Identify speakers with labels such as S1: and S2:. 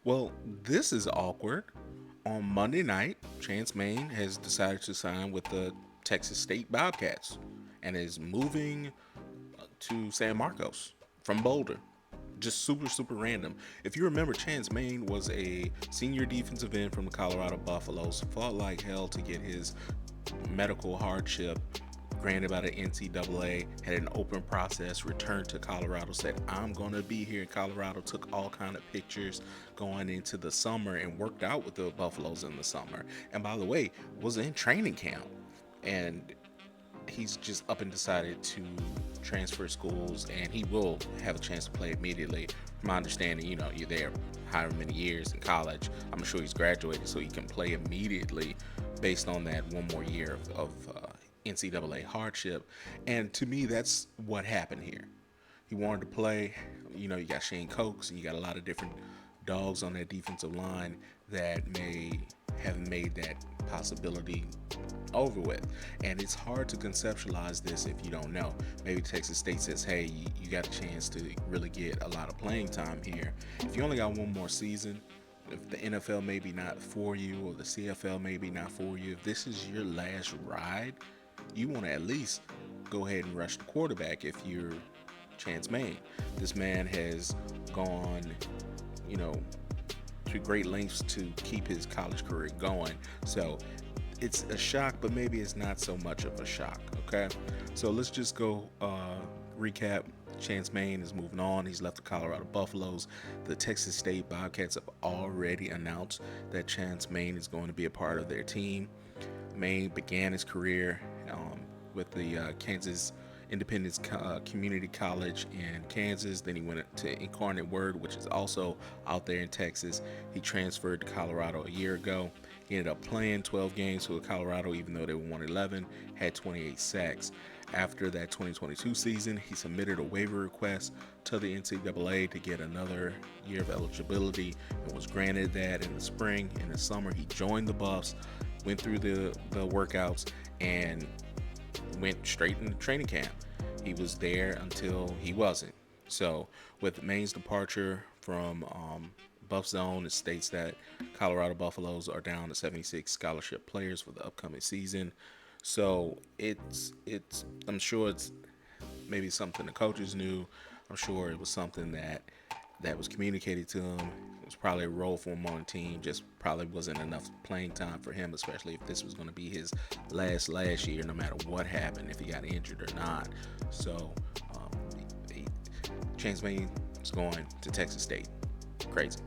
S1: Well, this is awkward. On Monday night, Chance Main has decided to sign with the Texas State Bobcats and is moving to San Marcos from Boulder. Just super, super random. If you remember, Chance Main was a senior defensive end from the Colorado Buffaloes, fought like hell to get his medical hardship granted by the NCAA, had an open process, returned to Colorado, said, I'm going to be here in Colorado, took all kind of pictures going into the summer and worked out with the Buffaloes in the summer. And by the way, was in training camp. And he's just up and decided to transfer schools, and he will have a chance to play immediately. From my understanding, you're there however many years in college. I'm sure he's graduated, so he can play immediately based on that one more year of NCAA hardship. And to me, that's what happened here. He wanted to play. You got Shane Cokes, and you got a lot of different dogs on that defensive line that may have made that possibility over with. And it's hard to conceptualize this if you don't know. Maybe Texas State says, hey, you got a chance to really get a lot of playing time here. If you only got one more season, if the NFL maybe not for you or the CFL maybe not for you, if this is your last ride, you want to at least go ahead and rush the quarterback if you're Chance Main. This man has gone, to great lengths to keep his college career going. So it's a shock, but maybe it's not so much of a shock. Okay, so let's just go recap. Chance Main is moving on. He's left the Colorado Buffaloes. The Texas State Bobcats have already announced that Chance Main is going to be a part of their team. Main began his career with the Kansas Independence Community College in Kansas. Then he went to Incarnate Word, which is also out there in Texas. He transferred to Colorado a year ago. He ended up playing 12 games for Colorado, even though they were 1-11, had 28 sacks. After that 2022 season, he submitted a waiver request to the NCAA to get another year of eligibility and was granted that in the spring. In the summer, he joined the Buffs, went through the workouts, and went straight into training camp. He was there until he wasn't. So with Main's departure from Buff Zone, it states that Colorado Buffaloes are down to 76 scholarship players for the upcoming season. So I'm sure it's maybe something the coaches knew. I'm sure it was something that was communicated to him. It was probably a role for him on the team. Just probably wasn't enough playing time for him, especially if this was going to be his last year, no matter what happened, if he got injured or not. So Chance Main is going to Texas State. Crazy.